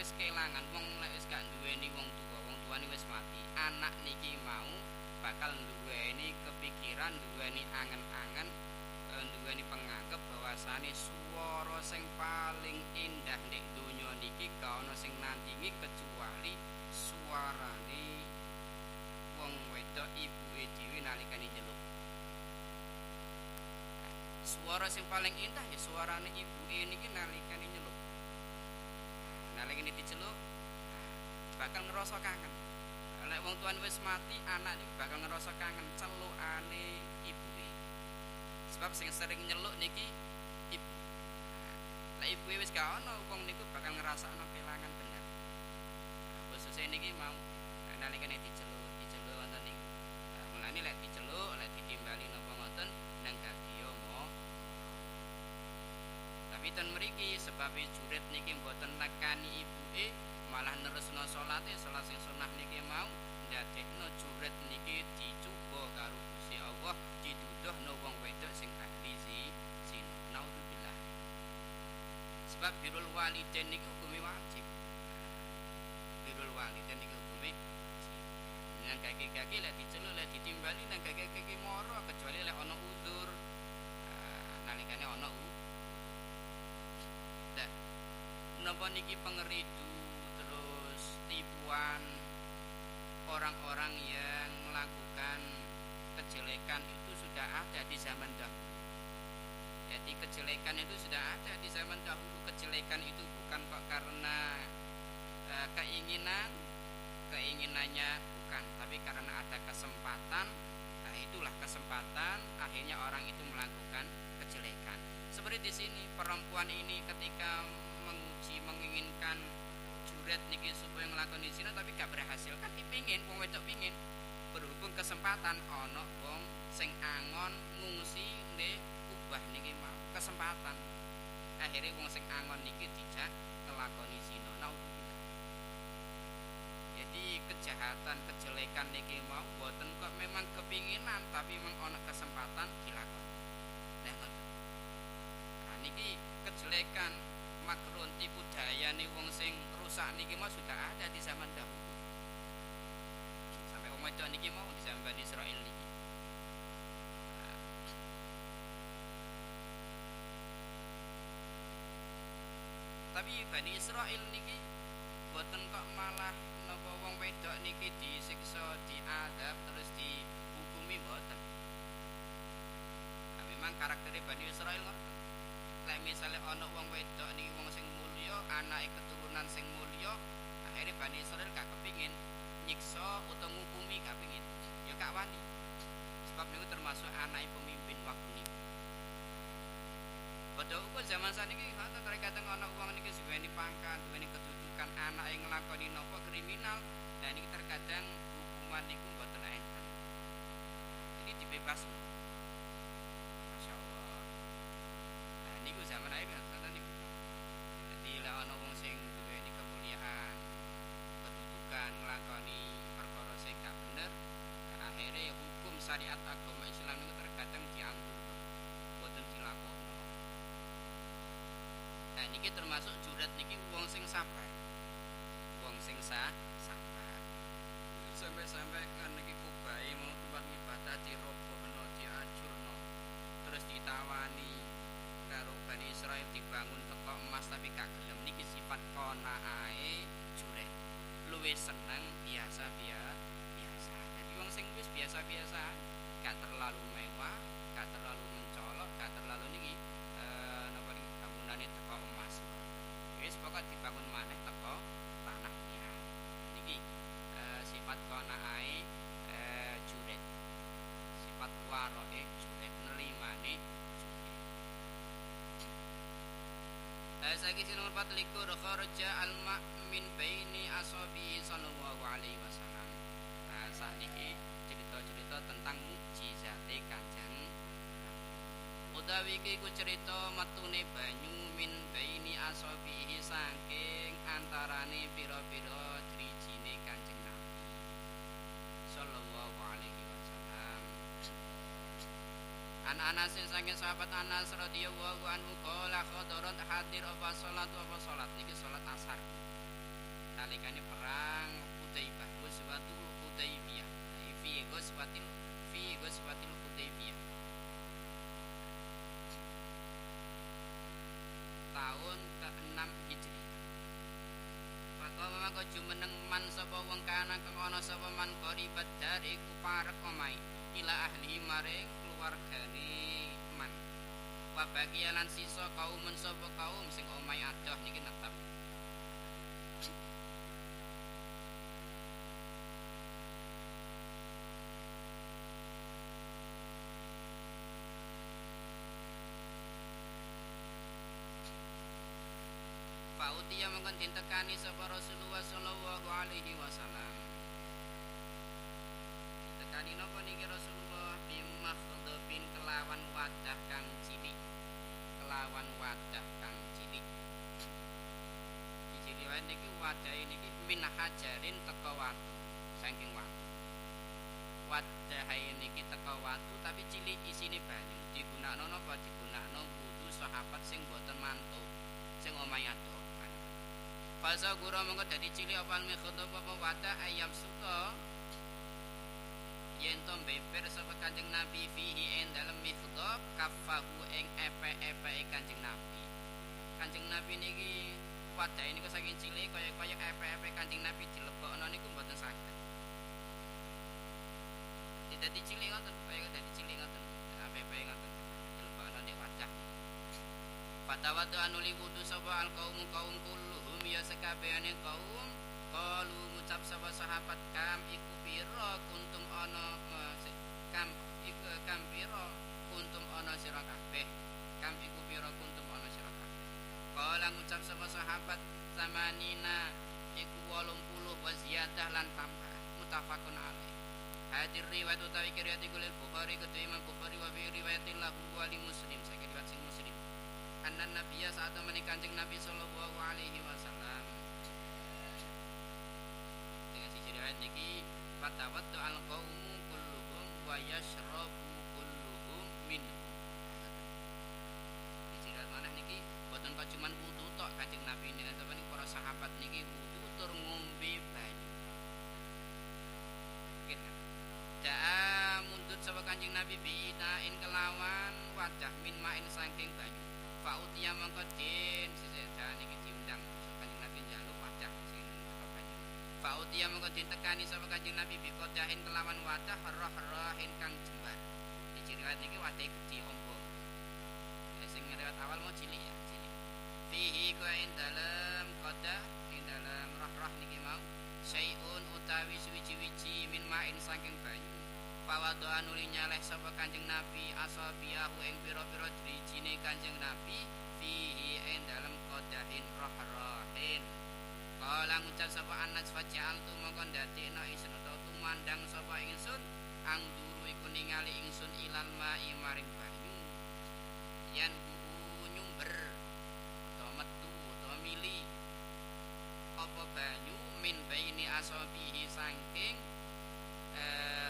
wis kelangan wong lek wis gak duweni wong tuane wis mati, anak niki mau bakal duweni kepikiran, duweni angen-angen, duweni penganggep bahwasane swara sing paling indah nek donya niki gak ana sing nandingi kecuali suarane wong wedok ibuke dhewe nalikane nyeluk. Suara sing paling indah ya suarane ibuke niki nalikane nyeluk. Nalikane diceluk bakal ngerasa kangen. Lek wong tuane wis mati, anak niki bakal ngerasa kangen celukane ibuke. Sebab sing sering nyeluk niki ibu. Lek ibuke wis gak ana, wong niku bakal ngrasakno kelangan bener. Khususnya niki mau nalikane diceluk wonten niku. Mulane lek diceluk, lek ditimbali napa ngoten nang gagya mo. Tapi ten mriki sebab jurit niki mboten nekani ibuke, malah nerusno salate, salat sing sunah niki mau ndadekno jurit niki dicoba karo Gusti Allah, dituduhno wong wedok sing ahli zina. Naudzubillah. Sebab birrul walidain niku hukume wajib. Birrul walidain niku hukume nang kaki-kaki lek diceluk lek ditimbali nang kaki-kaki moro kecuali lek ana uzur. Nalikane ana napa niki pengeridu terus tipuan orang-orang yang melakukan kejelekan itu sudah ada di zaman dahulu. Jadi kejelekan itu sudah ada di zaman dahulu. Kejelekan itu bukan kok karena keinginannya bukan, tapi karena ada kesempatan. Nah, itulah kesempatan akhirnya orang itu melakukan kejelekan. Seperti di sini perempuan ini ketika menginginkan juret niki supaya nglakoni zina tapi gak berhasil, kan dipingin wong wedok pingin. Berhubung kesempatan ana wong sing angon ngungsi ndek ubah niki mau kesempatan. Akhirnya wong sing angon niki dijak nglakoni zina. Naudzubillah. Jadi kejahatan kejelekan niki mau boten kok memang kepinginan tapi memang ana kesempatan dilakoni. Nah niki kejelekan makrun tipu daya nih wong sing rusak niki mah sudah ada di zaman dahulu. Sampai wong wedok niki mau di zaman Bani Israil niki. Tapi Bani Israil niki boten kok malah napa wong wedok niki disiksa, diadab terus dihukumi boten. Nah, memang karaktere Bani Israil ngoten. Lek misale ana wong wedok niki wong sing mulya, anake keturunan sing mulya, akhire Bani Israil gak kepingin nyiksa utawa ngukumi gak pengin. Ya gak wani. Sebab niku termasuk anake pemimpin waktu niku. Padha uga zaman saniki ngoten terkadang ana wong niki duweni pangkat, duweni kedudukan, anake nglakoni napa kriminal, dan niki terkadang hukuman niku mboten enten. Ini dibebasno. Niku zaman akhir ngoten niku. Dadi lek ana wong sing duweni kemuliaan, kedudukan nglakoni perkara sing gak bener, akhire hukum syariat agama Islam niku terkadang dianggur, boten dilakoni. Nah niki termasuk juret niki wong sing sabar. Wong sing sabar. Sampai-sampai kan niki kubahe mau tempat ibadah dirobohno, diajurno. Terus ditawani karo Bani Israil dibangun teko emas tapi gak gelem, niki sifat qanaah juret. Luwih seneng biasa. Jadi wong sing wis biasa-biasa, gak terlalu mewah, gak terlalu mencolok, gak terlalu niki napa niki bangunane teko emas. Wis pokok dibangun maneh teko tanah liat. Niki sifat qanaah juret. Sifat waroe juret nerimane. Saiki nomor 24 kharaja al-ma' min baini asabi sallallahu alaihi wasallam. Nah sakniki cerita-cerita tentang mukjizate Kanjeng. Utawi iki ku cerita metune banyu min baini asabihi saking antarane pira-pira drijine Kanjeng Nabi sallallahu alaihi wasallam. Anak-anak sing saking sahabat Anas radhiyallahu anhu qala khadarat hadir apa salat niki salat asar. wa mangko jumeneng man sapa wong kana kang ana sapa man qaribat dari iku parek omahe ila ahli maring keluargane man wa bagialan sisa kaum sapa kaum sing omahe adoh niki netep Fautia mengkon ditekani sapa Rasulullah sallallahu alaihi wasallam. Ditekani napa niki Rasulullah bimakhdhabin kelawan wadah kang cilik. Kelawan wadah kang cilik. Iki riwayat niki wadahe niki min hajarin teka watu. Saking watu. Wadahe niki teka watu tapi cilik isine banyu. Digunakno napa digunakno wudu sahabat sing boten mantuk. Sing omahe ado. Fasa gura mengko dadi cilik apa mikhdhab apa wadah ayam suta yen to beber sapa Kanjeng Nabi fihi ing dalem mikhdhab kafahu ing epe-epe Kanjeng Nabi. Kanjeng Nabi niki wadahe niku saking cilik kaya epe-epe Kanjeng Nabi dilebokno niku mboten saged. Dadi cilik ngoten kaya dadi cilik ngoten epe-epe ngoten dilebokno nek wadah. Fatawadu anuli wudu sapa al kaum kulluhum ya sekabehane kaum kalu ngucap sapa sahabat kam iku pira kuntum ana kam iku kam pira kuntum ana sira kabeh kam iku pira kuntum ana sira kabeh kala ngucap sapa sahabat samanina iku 80 wa ziyadah lan tambah mutafaqun alaih hadir riwayat utawi riwayat Imam Bukhari kedua Imam Bukhari wa fi riwayatin lahu wa li Muslim saking riwayat sing Muslim anna nabiyya saat temani Kanjeng Nabi sallallahu alaihi wasallam dengan sisi riwayat niki fatawaddu al qaumu kulluhum wa yashrabu kulluhum minhu sisi riwayat maneh niki boten kok cuman wudu tok Kanjeng Nabi dengan sampeyan para sahabat niki wudu tur ngombe banyu nggih daa mundut sapa Kanjeng Nabi bi'inain kelawan wadah min ma'in saking banyu Fautia mangko den sesedan iki diundang Kanjeng Nabi njaluk wadah sing banyu. Fautia mangko ditekani sapa Kanjeng Nabi bikodahin kelawan wadah roh-rohin kang jembar. Iki riwayat niki wadah gedhi ombo. Sing riwayat awal mau cilik ya, cilik. Fihi ku ing dalem qadah ing dalem roh-roh niki mau syai'un utawi suwi-wiji min ma'in saking banyu. Pawadoan uli nyaleh sapa Kanjeng Nabi asabiyahu ing pira-pira drijine Kanjeng Nabi fihi ing dalem qadahin roh-rohin kala ngucap sapa Anas faja'al tu mongko ndadekno ingsun utawa tumandang sapa ingsun angduru iku ningali ingsun ilal ma'i maring banyu yen nyumber utawa metu utawa mili apa banyu min baini asabihi saking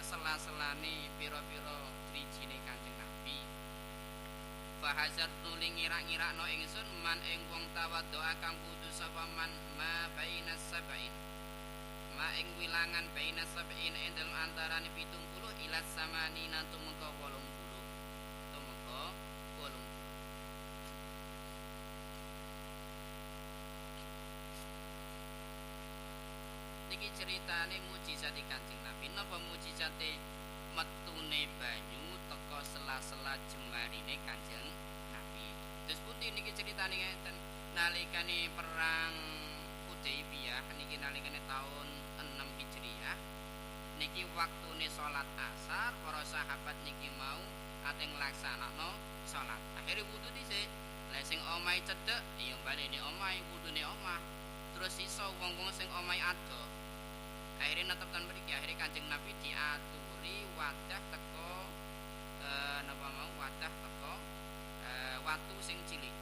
sela-selane pira-pira drijine Kanjeng Nabi. Fahazar tuling ngira-ngirakno ingsun man ing wong tawaddoa kang wudu sapa man ma bainas sab'in. Ma ing wilangan bainas sab'in ing dalem antarane 70 ila samanina tumeka 80. Tumeka 80. Niki ceritane mujizat Kanjeng Nabi napa mujizate metune banyu teka sela-sela jemarine Kanjeng Nabi. Terus pundi niki ceritane ngeten nalikane perang Hudaybiyah niki nalikane taun 6 Hijriah niki waktune salat asar para sahabat niki mau ate nglaksanakno salat. Akhire wudu dhisik. Lah sing omahe cedhek ya baleni omahe wudune omah. Terus sisa wong-wong sing omahe adoh akhirnya netep tan mriki akhirnya Kanjeng Nabi diaturi wadah teko napa mau wadah teko watu sing cilik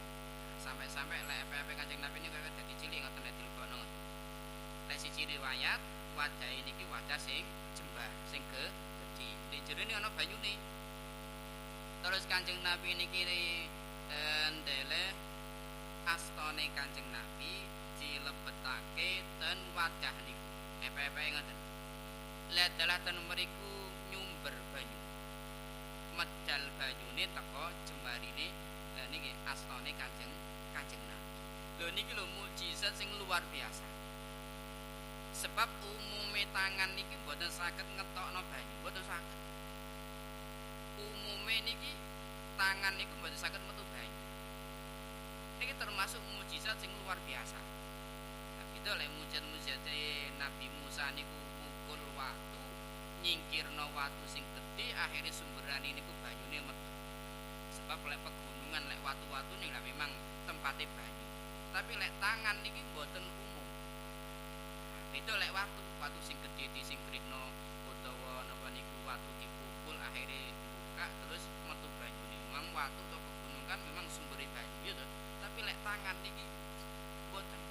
sampai lek epe-epe Kanjeng Nabi niku kaya dadi cilik ngoten nek dilebono lek siji riwayat wadah niki wadah sing jembar sing gedhi nek jerene ana banyune terus Kanjeng Nabi niki ndeleh astane Kanjeng Nabi dilebetake ten wadah niku epe-epe ngoten. Lah dalah ten mriku nyumber banyu. Medal banyune teko jembarine. Lah niki astane Kanjeng Nabi. Lho niki lho mukjizat sing luar biasa. Sebab umume tangan niki mboten saged ngetokno banyu, mboten saged. Umume niki tangan niku mboten saged metu banyu. Niki termasuk mukjizat sing luar biasa. Nah, itu lek mujizat Nabi Musa niku mukul watu, nyingkirno watu sing gedhe, akhirnya sumberane niku banyune metu. Sebab lek pegunungan lek watu-watu nih lah memang tempatnya banyu. Tapi lek tangan niki mboten umum. Itu lek watu sing gedhe disingkrihno utawa napa niku watu dipukul akhirnya buka terus metu banyune. Memang watu atau pegunungan memang sumbernya banyu gitu. Tapi lek tangan niki mboten.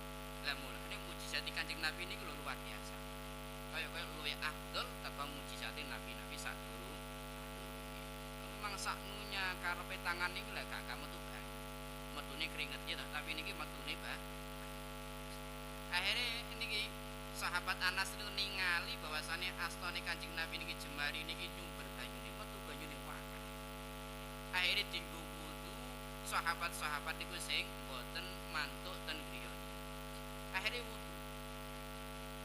Lah mulane mujizat Kanjeng Nabi niku lho luar biasa. Kaya luwih afdol teko mujizat nabi-nabi sadurung. Memang saknunya karepe tangan niku lek gak metu banyu. Metune keringet gitu, tapi niki metune akhirnya niki sahabat Anas itu ningali bahwasane astane Kanjeng Nabi niki jemari niki nyumber banyune metu banyune wakah. Akhirnya dienggo wudu sahabat-sahabat niku sing mboten mantuk ten griya. Akhirnya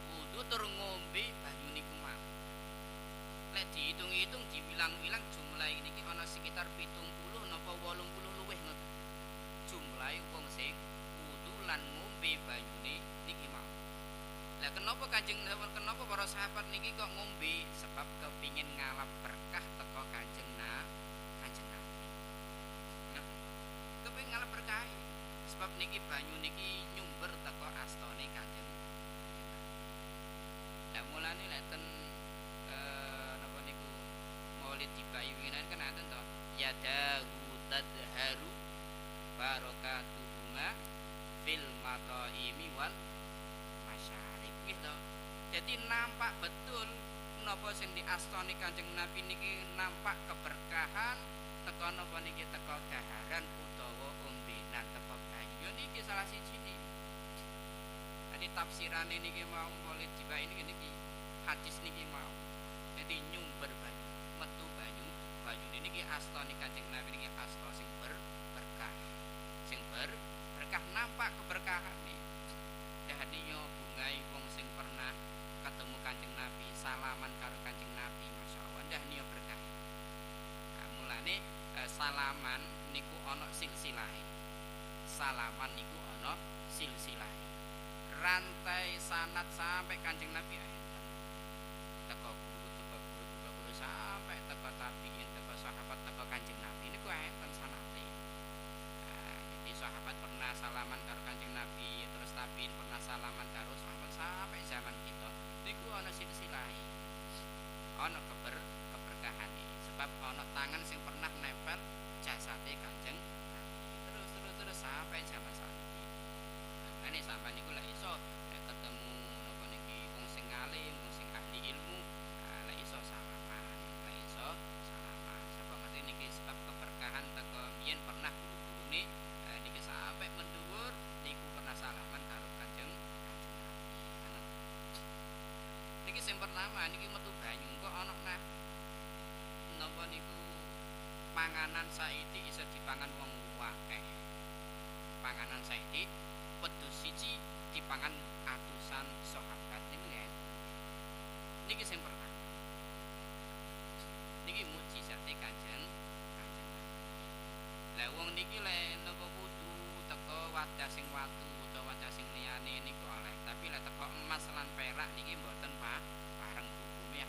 wudu tur ngombe banyu niku mau. Lek dihitung-hitung diwilang-wilang jumlah niki ana sekitar 70 napa 80 luwih ngoten. Jumlah wong sing wudu lan ngombe banyune niki mau. Lah kenapa kenapa para sahabat niki kok ngombe? Sebab kepingin ngalap berkah teko Kanjeng Nabi. Nah, kepingin ngalap berkah. Sebab niki banyu niki nyumber teko astane Kanjeng. Lah mulane lek ten napa niku Maulid dibayunan kan aten to. Yadahu tadharu barakatuhuma fil mataimi wal masyarib gitu. Jadi nampak betul napa sing diastani Kanjeng Nabi niki nampak keberkahan teko napa niki teko daharan utawa ombenan teko banyu niki salah sijine. Jadi tafsirane niki mau Maulid dibae niki hadis niki mau. Jadi nyumber banyu, metu banyu niki astane Kanjeng Nabi niki asta sing berkah. Sing berkah nampak keberkahan nih. Dahaniyo bungai wong sing pernah ketemu Kanjeng Nabi, salaman karo Kanjeng Nabi, masyaallah dahaniyo berkah. Nah, mulane salaman niku ana silsilahe. Salaman niku ana silsilahe. Rantai sanad sampai Kanjeng Nabi enten. Teko guru sampai teko tabiin, teko sahabat, teko Kanjeng Nabi niku enten sanate. Jadi sahabat pernah salaman karo Kanjeng Nabi, terus tabiin pernah salaman karo sahabat sampai zaman kita. Niku ana silsilahe. Ana keberkahane. Sebab ana tangan sing pernah nempel jasate Kanjeng Nabi. Terus sampai zaman saiki. Nah, ini sampai niku lek iso ketemu napa niki wong sing alim, wong sing ahli ilmu, lek iso salaman, lek iso salaman. Sapa ngerti niki sebab keberkahan teko biyen pernah guru-gurune niki sampai mendhuwur niku pernah salaman karo Kanjeng Nabi. Niki sing pertama niki metu banyu kok ana napa niku panganan saiki iso dipangan wong akeh. Panganan saiki wedhus siji dipangan atusan sahabat niku ya. Niki sing pertama. Niki mukjizate Kanjeng Nabi. Lah wong niki lek napa wudu teko wadah sing watu utawa wadah sing liyane niku oleh, tapi lek teko emas lan perak niki mboten pareng hukume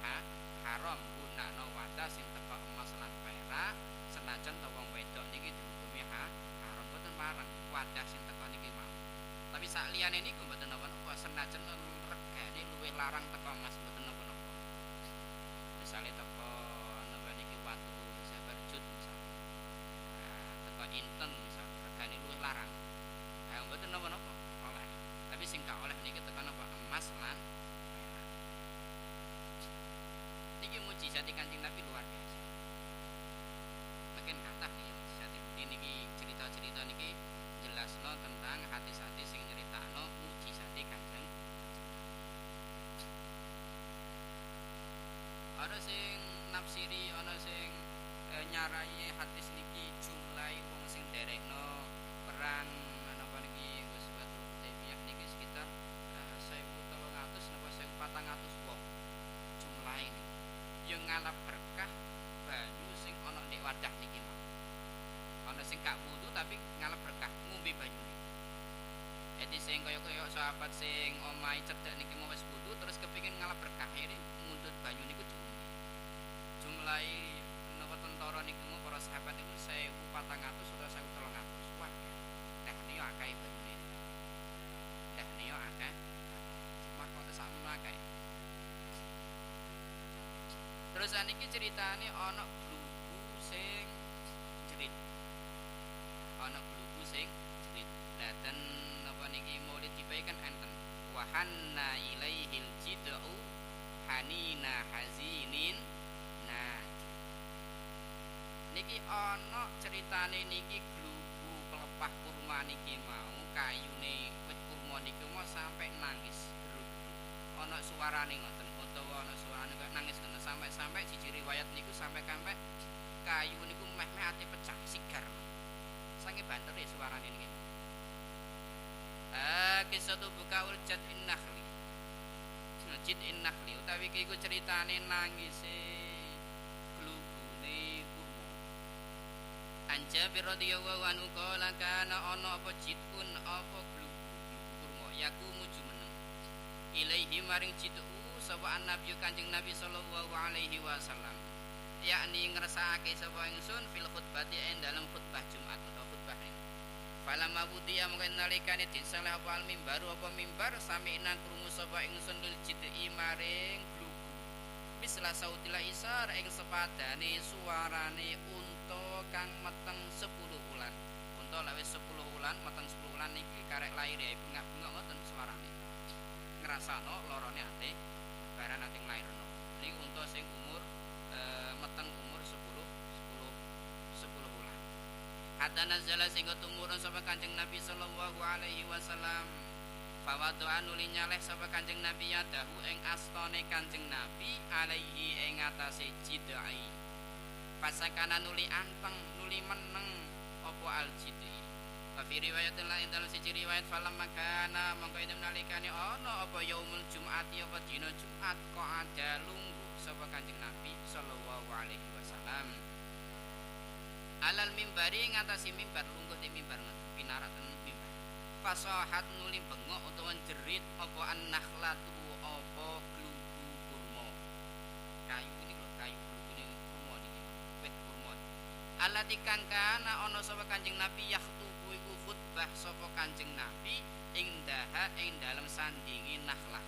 haram gunakno wadah sing teko emas lan perak senajan to wong wedok niki dihukumi haram mboten pareng wadah sing teko niki mau. Tapi sak liyane niku mboten napa-napa senajan regane luwih larang teko emas mboten napa-napa. Misale teko napa niki watu sabarjut misal. Teko inten misal regane luwih larang. Mboten napa-napa oleh. Tapi sing gak oleh niki teko napa emas lan perak. Niki mujizat Kanjeng Nabi luar biasa. Makin kathah niki mujizat niki cerita-cerita niki jelasno tentang hadis-hadis sing nyeritakno mujizat Kanjeng. Ana sing nafsiri, ana sing nyarai hadis niki jumlah wong sing nderekno perang napa niki Ghazwatul Hudaybiyah niki sekitar 1000 utawa 100 napa 1000 sing kaya sahabat sing omahe cedhak niki mau wis wudu terus kepengin ngalap berkah ini mundut banyu niku diombe. Jumlahe napa tentara niku para sahabat niku 1400 utawa 1300. Wah. Teh niku akeh banyune. Teh niku akeh. Cuma kok sakmono akeh. Terus niki ceritane ana glugu sing jerit. Ana glugu sing jerit. Lah ten napa niki maulid dibae kan enten wahanna ilaihil jid'u hanina hazinin. Nah niki ana ceritane niki glugu pelepah kurma niki mau kayune wit kurma niki mau sampai nangis gerut-gerut. Ana suarane ngoten utawa ana suarane kok nangis ngoten sampai siji riwayat niku sampai kayu niku meh-meh ate pecah sigar. Sange banter ya suarane niki. Kisah buka uljat innahli. Jid innahli utawi iki ceritane nangise glugune kurma. Jabir radhiyallahu anhu qala kana ana apa jidun apa glugu kurma yakumu jumeneng. Ilaihi maring jidu sapa annabi Kanjeng Nabi sallallahu alaihi wasallam. Yakni ngrasakake sapa ingsun fil khutbati ing dalam khutbah Jumat atau khutbah ini. Falamma wudiya mungkin nalikane disalah apa al mimbar apa mimbar sami nang krungu sapa ingsun lil jid'i maring glugu. Bisla sautila isar ing sepadane suarane unta kang meteng 10 wulan. Unta lek wis 10 wulan meteng 10 wulan niki karek lair ya bengak-bengok ngoten suarane. Ngrasakno lorone ate baran ate nglairno. Niki unta sing umur meteng umur 10 wulan. Hatta nazala sehingga tumurun sapa Kanjeng Nabi sallallahu alaihi wasallam. Fawadu'an nuli nyaleh sapa Kanjeng Nabi yadahu ing astane Kanjeng Nabi alaihi ing atase jidai. Pasakana nuli anteng nuli meneng apa al jidai. Wa fi riwayatin lain dalam siji riwayat falam makana mongko ing nalikane ana apa yaumul jum'ati apa dina Jumat kok ada lungguh sapa Kanjeng Nabi sallallahu alaihi wasallam. Alal mimbari ngatasi mimbar lungguh di mimbar pinaratan mimbar. Fasahat nuli bengok utawa jerit apa an-nakhlatu apa glugu kurma. Kayu ini lho kayu glugune kurma niki. Wit kurma. Allati kang kana ana sapa Kanjeng Nabi yakhutubu iku khutbah sapa Kanjeng Nabi ing daha ing dalem sandingi nakhlah.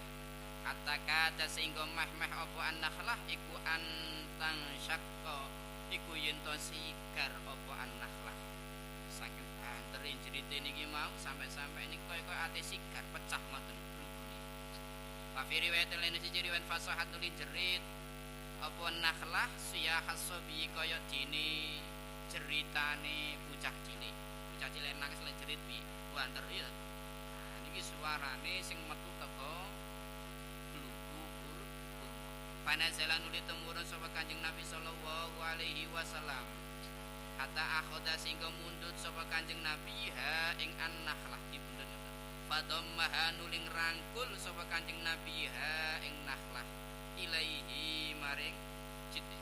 Ataka sehingga meh-meh apa an-nakhlah iku antang syaqqa iku yen to sigar apa an-nakhlah. Saking banterin cerita niki mau sampai niki koyo ate sigar pecah ngoten glugune. Wa fi riwayat lain siji riwayat fasahat tuli jerit apa nakhlah siya hasabi koyo dene ceritane bocah cilik. Bocah cilik nangis lek jerit pi banter ya. Nah niki suarane sing metu teko Panazala nuli temurun sapa Kanjeng Nabi sallallahu alaihi wasallam. Hatta akhoda sehingga mundut sapa Kanjeng Nabi ha ing an-nakhlah dipundhut. Fadammaha nuli ngrangkul sapa Kanjeng Nabi ha ing nakhlah ilaihi maring jiddi.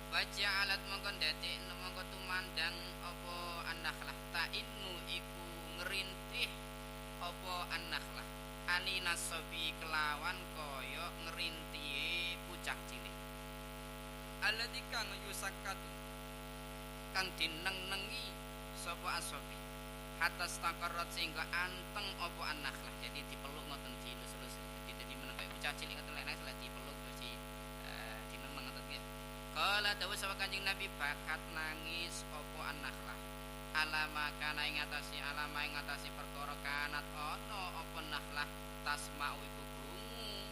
Waja'alat mongko dadi mongko tumandang apa an-nakhlah ta'innu iku ngerintih apa an-nakhlah ani nasabi kelawan kaya ngerintihe pucak cilik alladzi kang yusakatu kang dineng-nengi sapa asabi hatta staqarrat sehingga anteng apa an-nakhlah jadi dipeluk ngoten dilus-lus dadi meneng kaya pucak cilik ngoten lek nek dipeluk terus dineng ngoten nggih kala dawuh sapa Kanjeng Nabi bakat nangis apa an-nakhlah alama kana ing atase perkara kanat ana apa nakhlah tasma'u iku krungu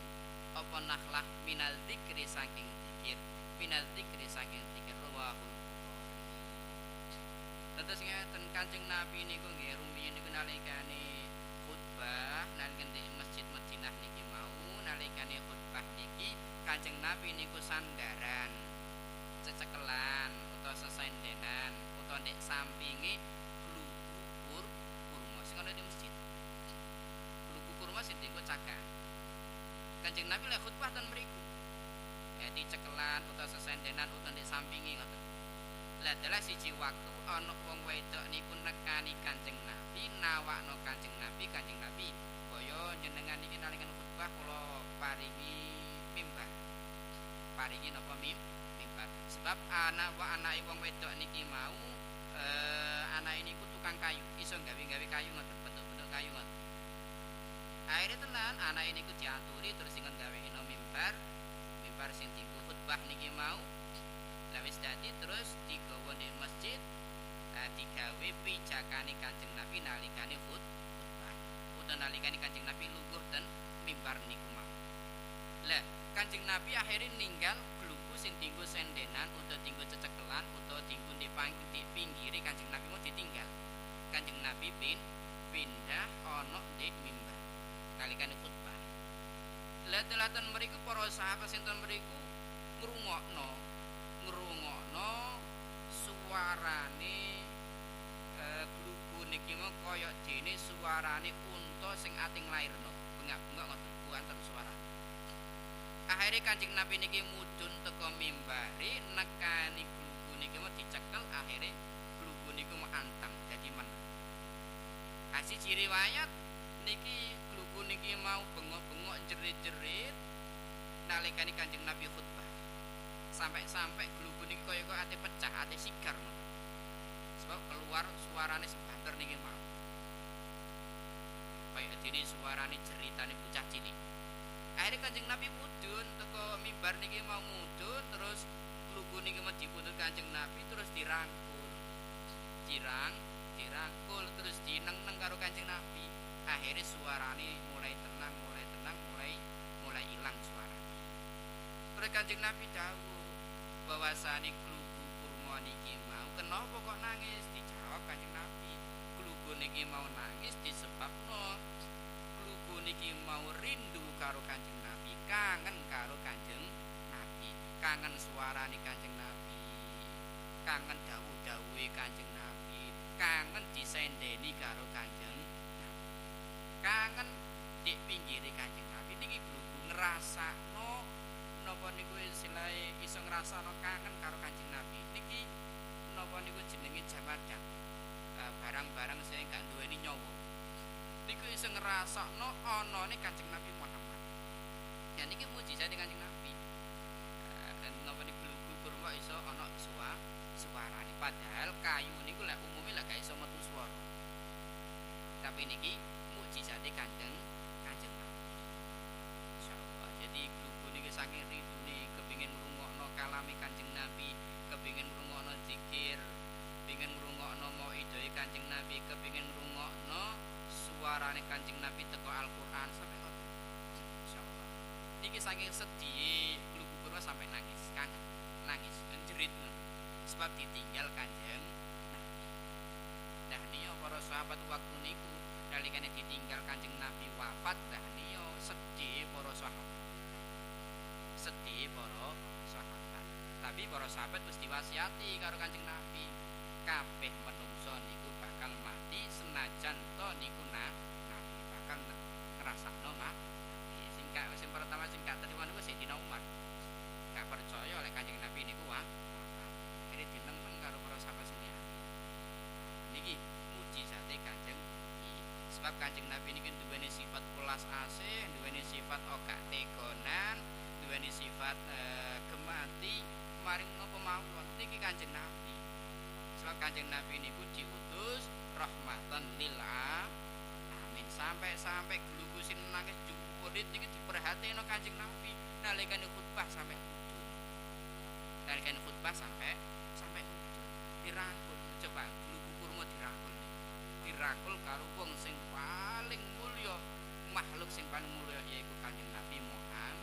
apa nakhlah minal dzikri saking zikir rawahu. Terus ngeten Kanjeng Nabi niku nggih rumiyin niku nalikane khutbah nalika di Masjid Madinah niki mau nalikane khutbah niki Kanjeng Nabi niku sandaran cecekelan utawa sesendenan utawa ndek sampinge glugu kurma sing ana di masjid. Glugu kurma sing dienggo cakak. Kanjeng Nabi lek khutbah ten mriku. Ya dicekelan utawa sesendenan utawa ndek sampinge ngoten. Lah dalah siji waktu ana wong wedok niku nekani Kanjeng Nabi, nawakno Kanjeng Nabi, kaya jenengan iki nalika khutbah kula paringi mimbar. Paringi napa mimbar. Sebab anake wong wedok niki mau anake niku tukang kayu, iso gawe-gawe kayu ngoten, bentuk-bentuk kayu ngoten. Akhire tenan anake niku diaturi terus sing gaweino mimbar sing dienggo khutbah niki mau. Lah wis dadi terus digawa di masjid, digawe pijakane Kanjeng Nabi nalikane khutbah. Utawa nalikane Kanjeng Nabi lungguh ten mimbar niku mau. Lah Kanjeng Nabi akhirnya ninggal glugu sing dienggo sendenan utawa dienggo cecekelan utawa dienggo di pinggire Kanjeng Nabi mau ditinggal. Kanjeng Nabi pindah ana di mimbar nalikane khutbah. Lah telatan mriku para sahabat sinten mriku ngrungokno suarane glugu niki mau kaya dene suarane unta sing ati nglairno. Bengak-bengak ngoten kuwanten suarane. Akhire Kanjeng Nabi niki mudhun teka mimbare nekani glugu niki mau dicekel, akhire glugu niku mau antang dadi meneng. Siji riwayat niki glugu niki mau bengok-bengok jerit-jerit nalikane Kanjeng Nabi khutbah. Sampai glugu niki kaya ate pecah, ate sigar. Sebab keluar suarane sebanter niki mau. Kaya dene suarane jeritane bocah cilik. Akhirnya Kanjeng Nabi mudhun teko mimbar niki mau mudhun terus glugu niki mau dipundhut Kanjeng Nabi terus dirangkul terus dineng-neng karo Kanjeng Nabi. Akhirnya suarane mulai tenang, mulai hilang suarane. Terus Kanjeng Nabi dawuh bahwasane glugu kurma niki mau kenapa kok nangis? Dijawab Kanjeng Nabi, glugu niki mau nangis disebabno glugu niki mau rindu karo Kanjeng Nabi, kangen karo Kanjeng Nabi, kangen suarane Kanjeng Nabi, kangen dawuh-dawuhe Kanjeng Nabi, kangen disendeni karo Kanjeng Nabi, kangen di pinggire Kanjeng Nabi. Niki glugu ngrasakno napa niku istilahe iso ngrasakno kangen karo Kanjeng Nabi. Niki napa niku jenenge jamadang, barang-barang sing gak duweni nyawa niku iso ngrasakno anane Kanjeng Nabi Muhammad. Ya niki mujizat Kanjeng Nabi. Napa niku glugu kurma iso ana suarane, padahal kayu niku lek umume lek gak iso metu swara. Tapi niki mujizat Kanjeng Nabi. Insyaallah. Jadi glugu niki saking ridune kepengin ngrungokno kalame Kanjeng Nabi, kepengin ngrungokno zikir, kepengin ngrungokno mauidhae Kanjeng Nabi, kepengin ngrungokno suarane Kanjeng Nabi teko Al-Qur'an sampai ngoten. Insyaallah. Niki saking sedih glugu kurma sampai nangis, kangen, nangis, menjerit. Sebab ditinggal Kanjeng Nabi. Dah niyo para sahabat waktu niku nalikane ditinggal Kanjeng Nabi wafat, dah niyo sedih para sahabat. Tapi para sahabat wis diwasiati karo Kanjeng Nabi, kabeh menungso niku bakal mati senajan to niku Nabi bakal ngrasakno mati. Sing pertama sing gak terima niku Sayyidina Umar. Gak percaya oleh Kanjeng Nabi niku akhire dineng-neng karo para sahabat semua. Niki mujizate Kanjeng Nabi. Sebab Kanjeng Nabi niki duweni sifat welas asih, duweni sifat ogak tegonan, duweni sifat gemati, maring napa mawon niki Kanjeng Nabi. Sebab Kanjeng Nabi niku diutus rahmatan lil alamin. Sampai glugu sing nangis jurit niki diperhatekno Kanjeng Nabi nalikane khutbah sampai mudhun. Nalikane khutbah sampai mudhun. Dirangkul, coba glugu kurma dirangkul karo wong sing paling mulya, makhluk sing paling mulya yaiku Kanjeng Nabi Muhammad.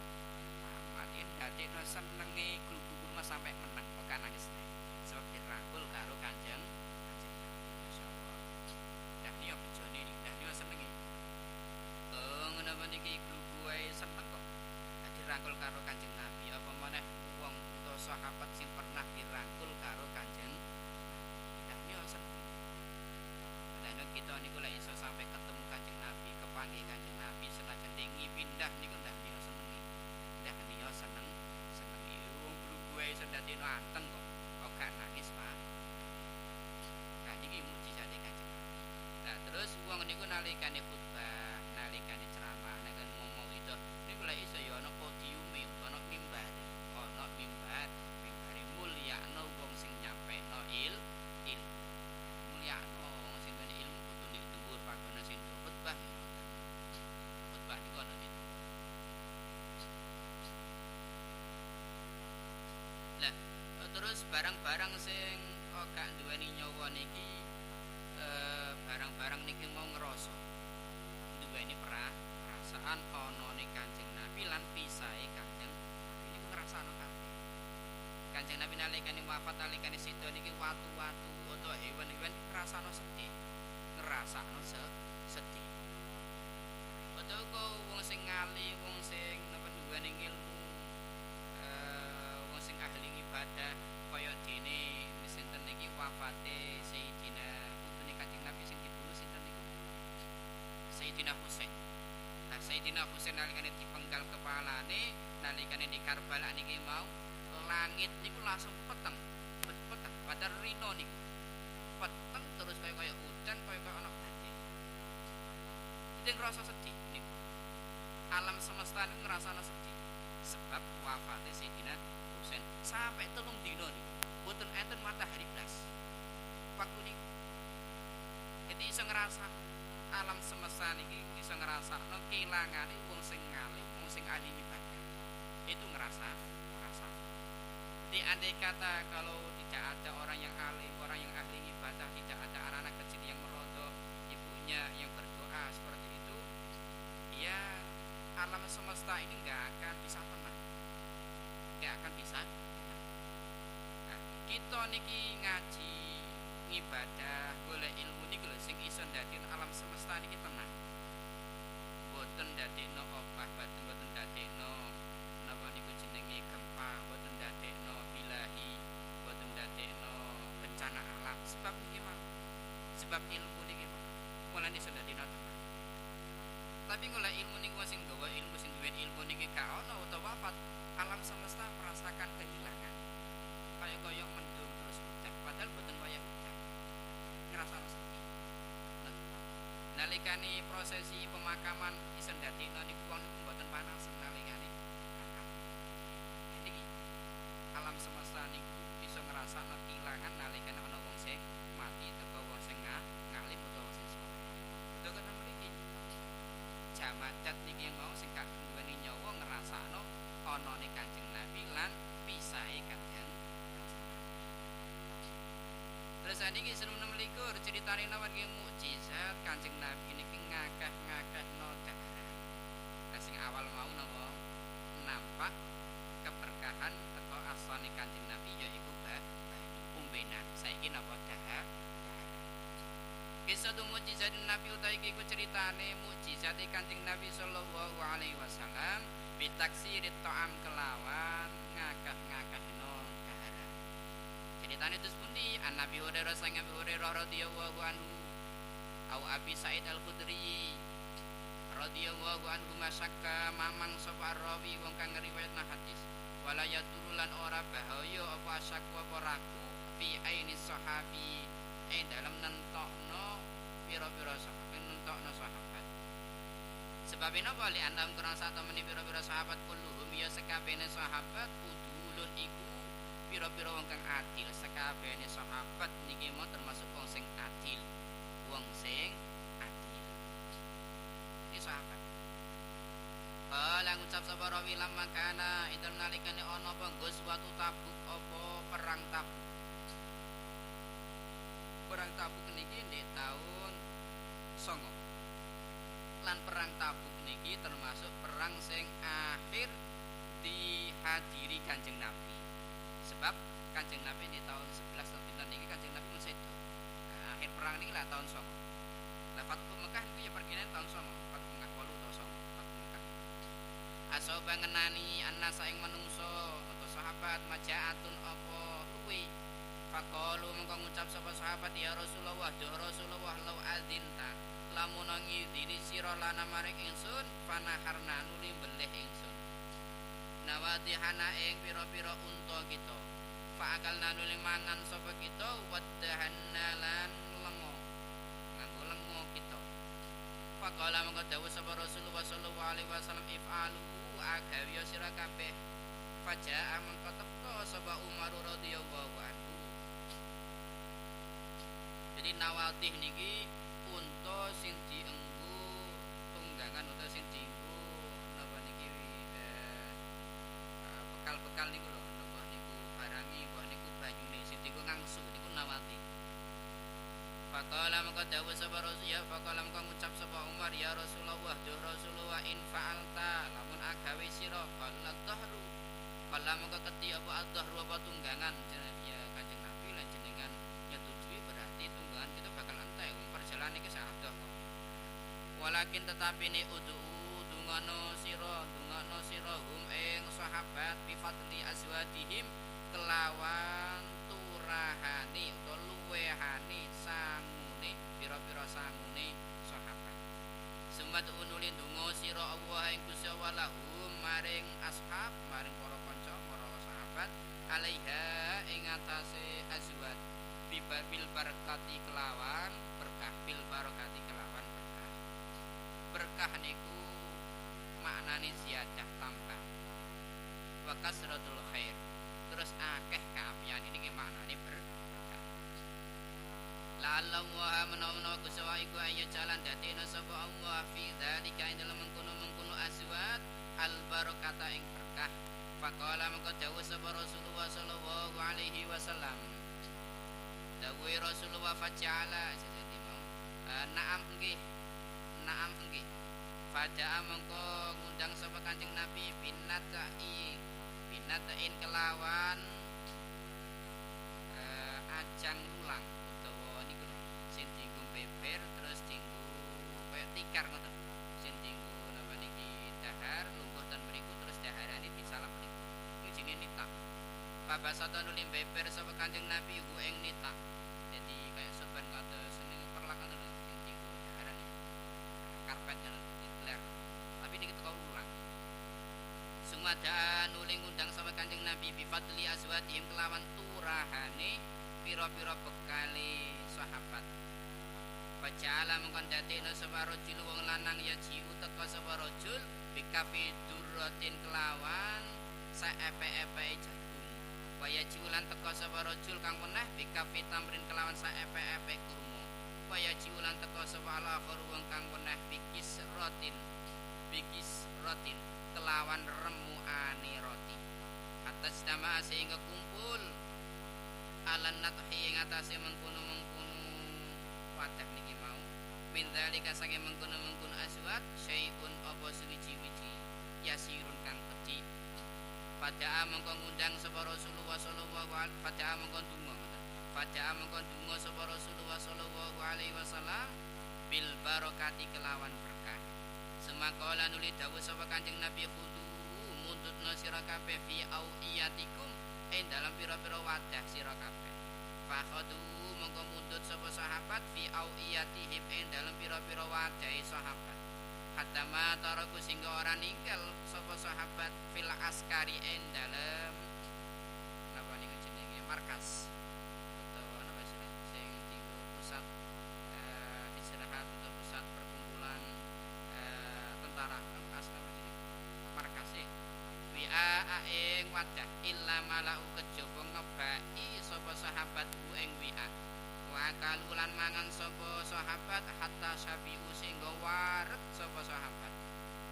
Dadekno senenge glugu kurma sampai meneng kok nangis. Sebab dirangkul karo Kanjeng Nabi. Masyaallah. Dah niyo bojone niki, dah niyo senenge. Ngono niki glugu wae seneng kok. Dirangkul karo Kanjeng Nabi, apa maneh wong utawa sahabat sing pernah dirangkul karo Kanjeng Nabi. Dah niyo seneng. Lah kita niku lek iso sampai ketemu Kanjeng Nabi, kepanggih Kanjeng Nabi senajan dingi pindah niku ndak niyo seneng. Dah niyo seneng wong glugu wae iso dadekno anteng kok gak nangis, Pak. niki mukjizate Kanjeng Nabi. Nah, terus wong niku nalikane khutbah, nalikane ceramah, nalikane ngomong itu niku lek iso ya ana podiume, ana mimbar. Ana mimbar, mimbare mulyakno wong sing nyampekno ilmu. Mulyakno wong sing duweni ilmu kudu ndek dhuwur panggonan sing khutbah. Khutbah niku ana itu. Lah, terus barang-barang sing gak duweni nyawa niki barang-barang niki mau ngerasa duweni perasaan ana ning Kanjeng Nabi lan pisahe Kanjeng Nabi niku ngrasakno kabeh. Kanjeng Nabi nalikane wafat nalikane sida niki watu-watu utawa hewan-hewan ngrasakno sedih. Ngrasakno sedih. Utawa wong sing ngali, wong sing napa duweni ilmu wong sing ahli ibadah kaya dene sinten niki wafate Sayyidina putune Kanjeng Nabi sing dibunuh sinten niku Sayyidina Husain. Nah, Sayyidina Husain nalikane dipenggal kepalane nalikane di Karbala niki mau langit niku langsung peteng padahal rino niku peteng terus kaya udan kaya ana badai. Itu ngrasa sedih niku. Alam semesta niku ngrasakno sedih sebab wafate Sayyidina Husain sampai 3 dina niku boten enten matahari blas. Waktu niku jadi iso ngerasa alam semesta niki iso ngrasakno kelangane wong sing ngalih, wong sing ahli ibadah. Itu ngerasa. Di andai kata kalau tidak ada orang yang alim, orang yang ahli ibadah, tidak ada anak-anak kecil yang merontok, ibunya yang berdoa seperti itu, ya alam semesta ini nggak akan bisa tenang, nggak akan bisa. Nah, kita niki ngaji, ibadah, golek ilmu niki lho sing iso ndadekno alam semesta niki tenang. Boten ndadekno obah, boten ndadekno napa niku jenenge gempa, boten ndadekno bilahi, boten ndadekno bencana alam. Sebab niki mah, sebab ilmu niki mah mulane iso ndadekno tenang. Tapi golek ilmu niku sing gawa ilmu sing duwe ilmu niki gak ono utawa wafat, alam semesta merasakan kehilangan. Kaya mendung terus udan, padahal boten wayah udan. Ngrasakno sedih. Nalikane prosesi pemakaman iso ndadekno niku wong niku mboten panas nalikane. Jadi alam semesta niku iso ngrasakno kehilangan nalikane ana wong sing mati utawa wong sing ngalim utawa wong sing saleh. Dene mriki jamadat niki mau sing gak duweni nyawa ngrasakno anane Kanjeng Nabi lan pisahe Kanjeng. Terus niki 16 critane napa niki mukjizat Kanjeng Nabi niki ngakeh-ngakehno daharan. Lah sing awal mau napa nampak keberkahan teko asane Kanjeng Nabi yaiku umbenan. Saiki napa daharan. Kisah mukjizat Nabi utawi iki ku critane mukjizat Kanjeng Nabi sallallahu alaihi wasallam bitaksirit ta'am kelawan ngakeh-ngakehno daharan. Ceritane terus pundi? An Nabi Hurairah sang Abi Hurairah radhiyallahu anhu au Abi Sa'id Al-Khudri radhiyallahu anhu masakka mamang sapa rawi wong kang ngriwayatna hadis wala yadurulan ora bahaya apa asakwa apa ragu fi aini sahabi dalam nentokno pira-pira sahabat nentokno sahabat. Sebab napa li andam kurang sak temeni pira-pira sahabat kulluhum ya sekabehane sahabat udulun iku pira-pira wong kang adil. Sekabehane sahabat niki mau termasuk wong sing adil. Wong sing adil. Iki sahabat. Kala ngucap sapa rawi lamma kana idam nalikane ana apa Ghazwatu Tabuk apa perang Tabuk. Perang Tabuk niki ndek taun 9. Lan perang Tabuk niki termasuk perang sing akhir dihadiri Kanjeng Nabi. Sebab Kanjeng Nabi di tahun 11 tahun pinten niki Kanjeng Nabi mun sedo. Nah, akhir perang niki lah tahun 9. Lah Fathu Mekah niku ya perkiraan tahun 9. Fathu Mekah 8 atau 9 Fathu Mekah. Asoba ngenani annasa ing manungsa atau sahabat majaatun apa luwi. Faqalu mengko ngucap sapa sahabat ya Rasulullah, ya Rasulullah law azinta lamun ngidini sira lana maring ingsun panaharna nuli beleh ingsun. Nawadihana ing pira-pira unta kita. Fa akal nuli mangan sapa kita wadahanna lan Faqala mangko dawuh sapa Rasulullah sallallahu alaihi wasallam if'alu agawi sira kabeh. Faja'a mangko teka sapa Umar radhiyallahu anhu. Jadi nawadih niki unta sing dienggo tunggangan utawa sing dienggo napa niki bekal-bekal niku lho, napa niku barangi, mbah niku banyune sing dienggo ngangsu niku nawadih. Faqala maka dawuh sapa Rasul ya faqala maka ngucap sapa Umar ya Rasulullah duh Rasulullah in fa'alta lamun agawe sira qala dhahru qala maka keti apa ad-dhahru apa tunggangan ya Kanjeng Nabi lan jenengan nyetujui berarti tunggangan kita bakal entek wong perjalanan iki sadoh kok walakin tetapi ni dungano sira hum ing sahabat bi fadli azwadihim kelawan turahani utawa luwehane sangune pira-pira sangune sahabat. Sumat unuli donga sira Allah ing Gusti Allah lahum maring ashab maring para kanca para sahabat alaiha ing atase azwat bil barakati kelawan berkah bil barakati kelawan berkah. Berkah niku maknane ziyadah tambah. Wa kasratul khair. Terus akeh kaapian ini maknane berkah. La Allah menawa Gusti Allah iku ayo jalan dadine sapa Allah fi dzalika ing dalem mengkono azwat al barakata ing berkah. Faqala mengko dawuh sapa Rasulullah sallallahu alaihi wasallam. Dawuh Rasulullah faja'ala jadi mau na'am nggih. Faja'a mengko ngundang sapa Kanjeng Nabi binatain kelawan ajang lulang utawa niku sing dienggo beber terus dienggo kaya tikar ngoten sing dienggo napa niki dahar lungguh ten mriku terus daharane disalap niku jenenge nita babasata nulim beber sapa Kanjeng Nabi ku ing nita jadi kaya sorban kados ning perlakan sing dienggo daharane karpet digelar tapi niki teko lulang Sumada nuling undang sama Kanjeng Nabi bifadli azwadihim kelawan turahane pira-pira bekali sahabat. Faja'ala mengkon dadekno sapa rajul wong lanang ya jiu teka sapa rajul bikafi durratin kelawan saepe-epe jagung. Waya jiulan teka sapa rajul kang meneh bikafi tamrin kelawan saepe-epe kurma. Waya jiulan teka sapa al-akhir wong kang meneh bikis rotin kelawan remuane roti atas nama sehingga kumpul alan nathi ing atase mengkono wadah niki mau min dzalika sange mengkono aswat syai'un apa suwiji-wiji yasirun kang kecil pada mengko ngundang sapa Rasulullah sallallahu alaihi pada mengko donga sapa Rasulullah sallallahu alaihi wasallam bil barakati kelawan berkah. Semakala nuli dawuh sapa Kanjeng Nabi khudu mundutna sira kabeh fi auiyatikum ing dalam pira-pira wadah sira kabeh. Fakhadu mongko mundut sapa sahabat fi auiyatihim ing dalam pira-pira wadah sahabat. Hatta ma taraku singgo ora ninggal sapa sahabat fil askari ing dalam napa niku jenenge markas utawa napa sing dienggo pusat istirahat atau pusat perkumpulan tentara markase wi'a ing wadah illa malau kejaba ngebai sapa sahabat ing wi'a wa kalulan mangan sapa sahabat hatta syabiu singgo waret sapa sahabat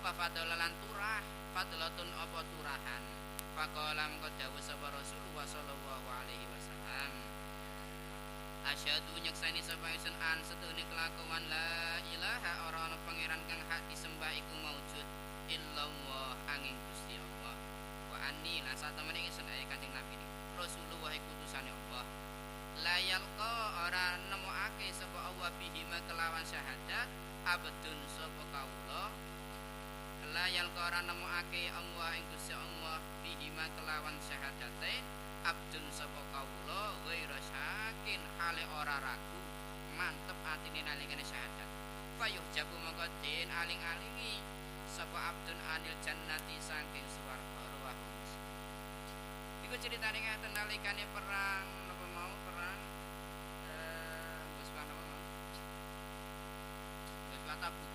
wa fadalalan turah fadlatun apa turahan faqala mengko dawuh sapa Rasulullah sallallahu alaihi wasallam asyhadu nyeksani sapa ingsun an sedune kelakuan la ilaha ora ana pangeran kang hak disembah iku maujud illallah angin Gusti Allah wa anni lan satemene ingsun ae Kanjeng Nabi Rasulullah iku utusane Allah la yalqa ora nemokake sapa Allah bihima kelawan syahadat abdun sapa kaula la yalqa ora nemokake Allah ing Gusti Allah bihima kelawan syahadate abdun sapa kaula ghairu syakin hale ora ragu mantep atine nalikane syahadat fayuh jabu mongko den aling-alingi sapa abdun anil jannati saking swarga ruwah iku critane ngaten nalikane perang napa mau perang Tabuk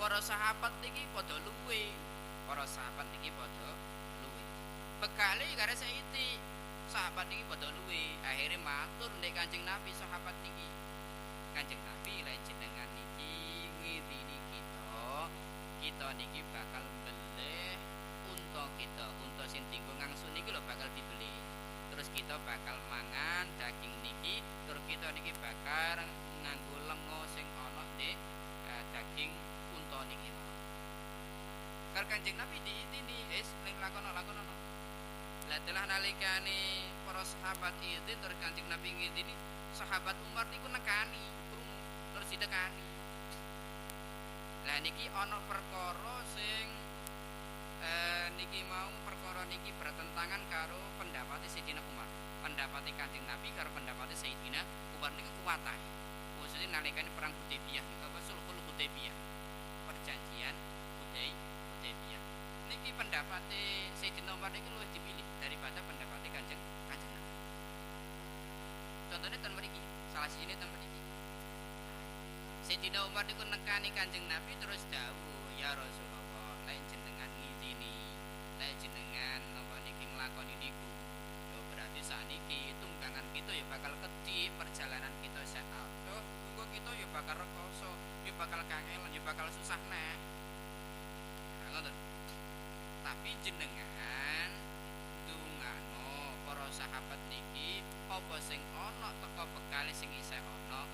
para sahabat niki padha luwe. Para sahabat niki padha luwe. Bekale karo saiki sahabat niki padha luwe. Akhire matur nek Kanjeng Nabi sahabat niki. Kanjeng Nabi lek jenengan niki ngidini kita niki bakal mbeleh unta kita, unta sing dienggo ngangsu niki lho bakal dibeli. Terus kita bakal mangan daging niki, terus kita niki bakal nganggo lenga sing ana di daging unta niki. Karo Kanjeng Nabi diitini, ning lakono-lakono. Lah telah nalikane para sahabat izin terus Kanjeng Nabi ngitini, sahabat Umar niku nekani, krungu, terus didekani. Lah niki ana perkara sing niki mau perkara niki bertentangan karo pendapat Sayyidina Umar. Pendapat Kanjeng Nabi karo pendapat Sayyidina Umar niku kuwatah. Khususnya nalikane perang Hudaybiyah niku apa Sulhul Hudaybiyah. Perjanjian Hudaybiyah. Niki pendapat Sayyidina Umar niku luwih dipilih daripada pendapat Kanjeng Nabi. Contohnya ten mriki, salah sijine ten mriki. Sayyidina Umar niku nekani Kanjeng Nabi terus dawuh, "Ya Rasulullah, lek jenengan ngizini, lek jenengan napa niki nglakoni niku, ya berarti sakniki tunggangan kita ya bakal kedhi, perjalanan kita sak adoh, engko kita ya bakal rekoso, ya bakal kangelan, ya bakal susah neh." Nah, ngoten. Tapi jenengan dungano para sahabat niki apa sing ana teka bekale sing isih ana,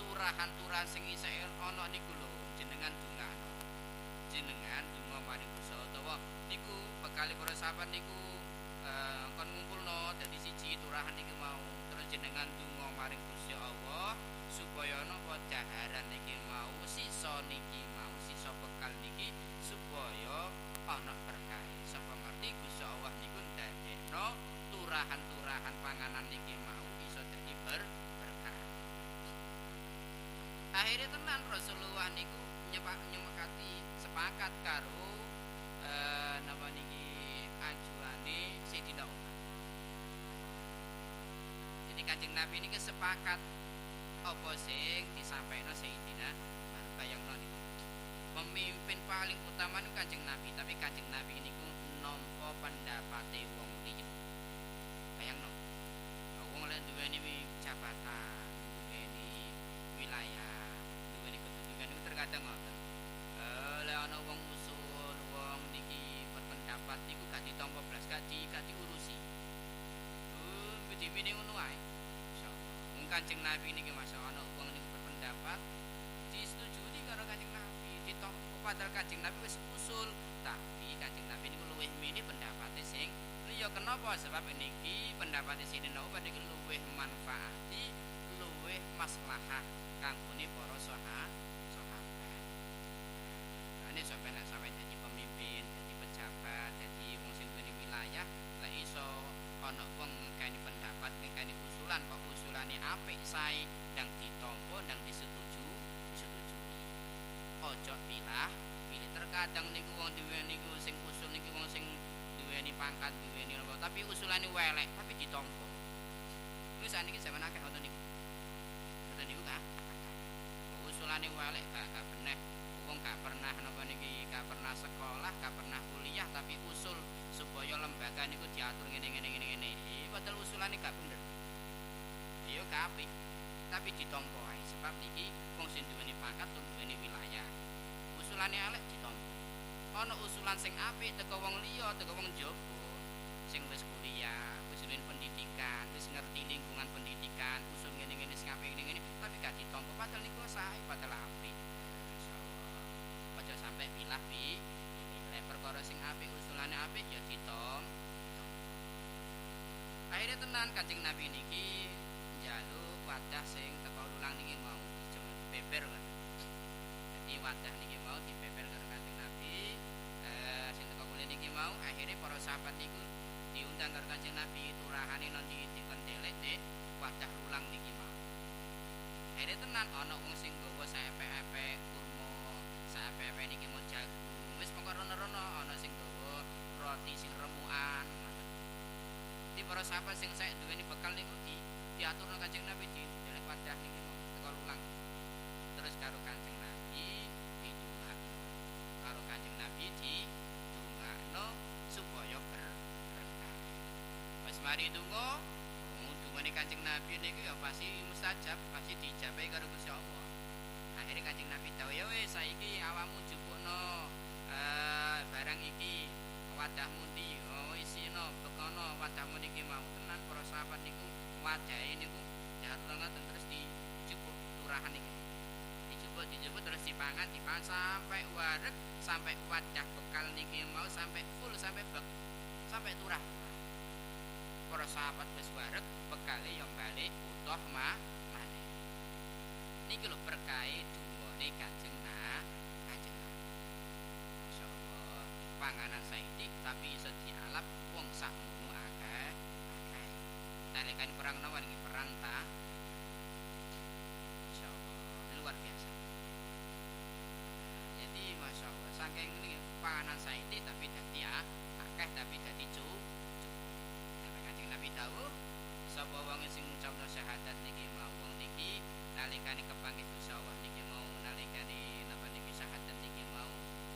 turahan-turahan sing isih ana niku lho jenengan dungano. Jenengan donga maring Gusti utawa niku bekale para sahabat niku kon ngumpulno dadi siji turahan niku mau. Terus jenengan donga maring Gusti Allah supaya napa daharan niki mau, sisa niki mau, sisa bekal niki supaya ana berkah. Sapa ngerti Gusti Allah niku ndadekno turahan-turahan panganan niki mau iso dadi berkah. Akhirnya tenan Rasulullah niku nyepakati sepakat karo napa niki ajuane Sayyidina Umar. Jadi Kanjeng Nabi niki sepakat apa sing disampaikan Sayyidina Umar. Bayangno niku. Pemimpin paling utama niku Kanjeng Nabi, tapi Kanjeng Nabi niku nampa pendapate wong liya. Bayangno. Wong lek duweni jabatan, duweni wilayah, duweni kedudukan niku terkadang ngoten. Lek ana wong usul, wong niki berpendapat niku gak ditampa blas, gak diurusi. Bedine ngono ae. Insyaallah. Wong Kanjeng Nabi niki masa ana wong niku berpendapat disetujui karo Kanjeng Nabi, ditampa padahal Kanjeng Nabi wis usul, tapi Kanjeng Nabi niku luwih milih pendapate sing liya. Kenapa? Sebab niki pendapate Sayyidina Umar niki luwih manfaati, luwih maslahah kanggone para sahabat. Ini sampai jadi pemimpin, jadi pejabat, jadi wong sing duweni wilayah, lek iso ana wong ngekani pendapat, ngekani usulan, kok usulane apik sae ndang ditampa, ndang disetujui. Ojo pilih terkadang niku wong duweni niku sing usul niki wong sing duweni pangkat, duweni apa, tapi usulane welek tapi ditampa. Niku sakniki zaman akeh ngoten niku. Ngoten niku kan. Usulane welek gak beneh. Wong gak pernah napa niki, gak pernah sekolah, gak pernah kuliah, tapi usul supaya lembaga niku diatur ngene. Padahal usulane gak bener. Iya gak apik. Tapi ditampa ae sebab niki wong sing duweni pangkat, duweni wilayah. Usulane elek ditampa. Ana usulan sing apik teko wong liya, teko wong njaba sing wis kuliah, wis duweni pendidikan, wis ngerti lingkungan pendidikan, usul ngene sing apik ngene, tapi gak ditampa padahal niku sae, padahal apik. Aja sampai pilah lek perkara sing apik usulane apik ya ditom. Akhirnya tenan Kanjeng Nabi niki njaluk wadah sing teko lulang niki mau dibeber kan. Jadi wadah niki mau dibeber karo Kanjeng Nabi. Sing teko kule niki mau akhirnya para sahabat niku diundang karo Kanjeng Nabi turahane nanti dikendelek dek wadah lulang niki mau. Akhirnya tenan ana wong sing nggawa saepek-epek saepek niki mau jagung wis mongko rono-rono, ana sing gawa roti sing remukan. Di para sahabat sing saya duweni bekal niku diaturno Kanjeng Nabi di wadah niki mau teko lulang. Terus karo Kanjeng Nabi ditungakno. donga dungane Kanjeng Nabi niku ya pasti mustajab, pasti diijabahi karo Gusti Allah. Akhire Kanjeng Nabi dawuh, "Ya wis saiki awakmu jupukno barang iki wadahmu ndi, isina bekono wadahmu niki mau." Tenan para sahabat niku wadahe niku jatuh terus dijupuk turahan iki. Dijupuk terus dipangan sampai wareg, sampai wadah bekal niki mau sampai full, sampai sampai turah. Para sahabat wis wareg, bekale yang balik utuh maneh. Niki lho berkahe dungane Kanjeng Nabi. Masyaallah, panganan saiki tapi iso dialap wong sakmono akeh. Nalekane perang napa niki perang ta? Masyaallah, luar biasa. Jadi masyaallah saking ini panganan saiki tapi dadi akeh tapi dadi Nabi dawuh sapa wong sing ngucapno syahadat niki mau wong niki nalikane kepanggih Gusti Allah niki mau nalikane napa niki syahadat niki mau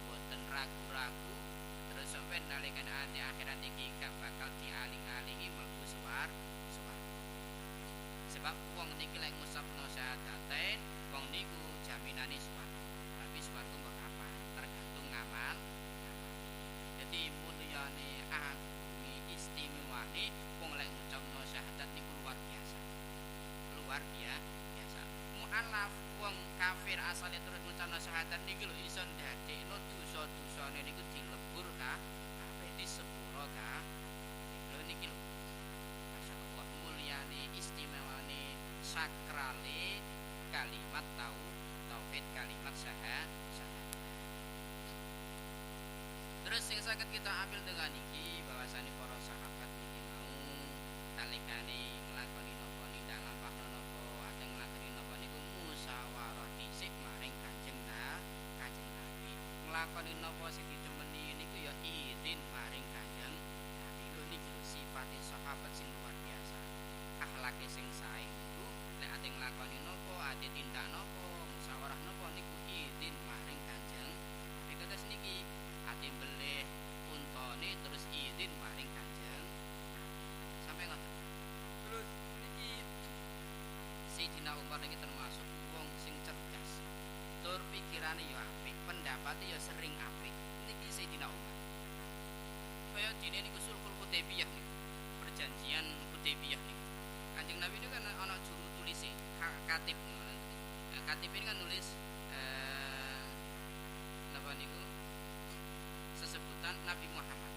boten ragu-ragu terus sampai nalikane ati akhirat niki gak bakal dialing-alingi mlebu swarga. Sebab wong niki lek ngucapno syahadatain wong niku jaminane swarga. Tapi swarga mbok apa tergantung ngamal. Jadi mulyane istimewane wong lek ngucapno syahadat niku luar biasa. Luar biasa. Mu'alaf wong kafir asale terus ngucapno syahadat niki lho iso ndadekno dosa-dosane niku dilebur kabeh disepuro lho niki lho. Masyaallah mulyane istimewane sakrale kalimat tauhid kalimat syahadat. Terus sing saged kita ambil dengan niki bahwasane para sahabat niki mau nalikane nglakoni napa nindak lampahno napa ajeng nglakoni napa niku musyawarah dhisik maring Kanjeng Nabi. Nglakoni napa sing didemeni niku ya izin maring Kanjeng Nabi. Lho niki sifate sahabat sing luar biasa. Akhlake sing sae niku nek ate nglakoni napa ate tindak napa musyawarah napa niku izin maring Kanjeng Nabi. Kados niki ate beleh untane terus izin maring Kanjeng sampai ngoten. Terus niki Sayyidina Umar niki termasuk wong sing cerdas. Tur pikirane ya apik, pendapate ya sering apik. Niki Sayyidina Umar. Kaya dene niku sulhul Hudaybiyah niku. Perjanjian Hudaybiyah niku. Kanjeng Nabi niku kan ana juru tulisi katib. Katib ini kan nulis napa niku sesebutan Nabi Muhammad.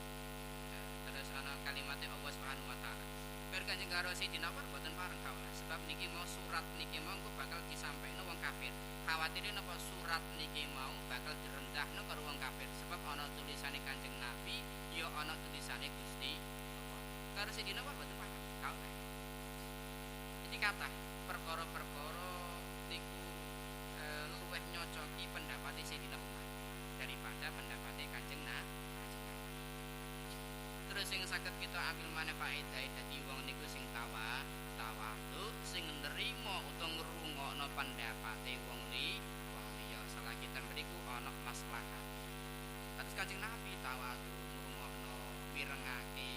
Terus ana kalimatnya Allah Subhanahu wa taala. Bar Kanjeng karo Sayyidina Umar boten pareng kaulah sebab niki mau surat niki mau bakal disampaikno wong kafir. Khawatire napa surat niki mau bakal direndahno karo wong kafir sebab ana tulisane Kanjeng Nabi ya ana tulisane Gusti Allah. Karo Sayyidina Umar boten pareng kaulah. Iki kathah perkara-perkara niku luwih nyocoki pendapatnya Sayyidina Umar daripada pendapatnya Kanjeng Nabi. Terus sing saged kita ambil maneh faedah dadi wong niku sing tawadhu sing nrimo utawa ngrungokno pendapate wong liya selagi ten mriku ana maslahat. Terus Kanjeng Nabi tawadhu ngrungokno mirengake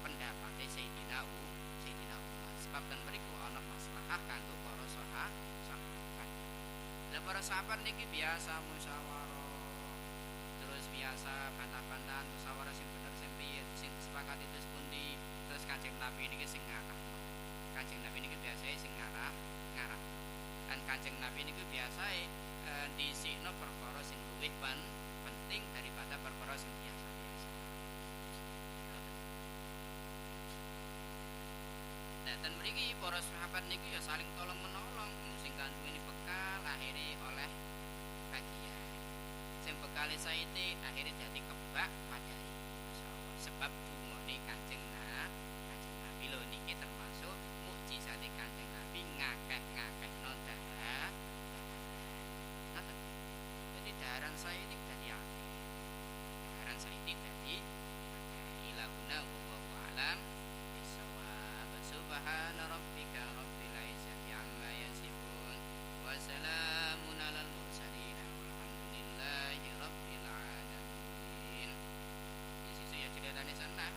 pendapate Sayyidina Umar sebab ten mriku ana maslahat kanggo para sahabat. Lah para sahabat niki biasa musyawarah terus biasa bantah-bantahan musyawarah sing bener sing piye sing disepakati terus pundi terus Kanjeng Nabi niki sing ngarah. Kanjeng Nabi niki biasae sing ngarah. Dan Kanjeng Nabi niki biasae dhisikno perkara sing luwih penting daripada perkara sing biasa-biasa. Dan mriki para sahabat niku ya saling tolong-menolong sing kandhane bekal akhirnya oleh bagian. Sing bekale saite akhirnya dadi kebak padari. Masyaallah sebab dungane Kanjeng Nabi lho niki termasuk mukjizate Kanjeng Nabi ngakeh-ngakehno daharan. Ngoten. Jadi daharan saite dadi akeh. Daharan saite dadi ilahuna wallahu alam bisawab. Subhana rabbika rabbil izzati amma yasifun wa salamun alal mursalin walhamdulillahi rabbil alamin. Sisi ya ceritane sana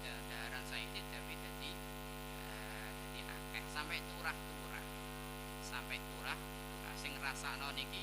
daharan saiki tapi dadi niki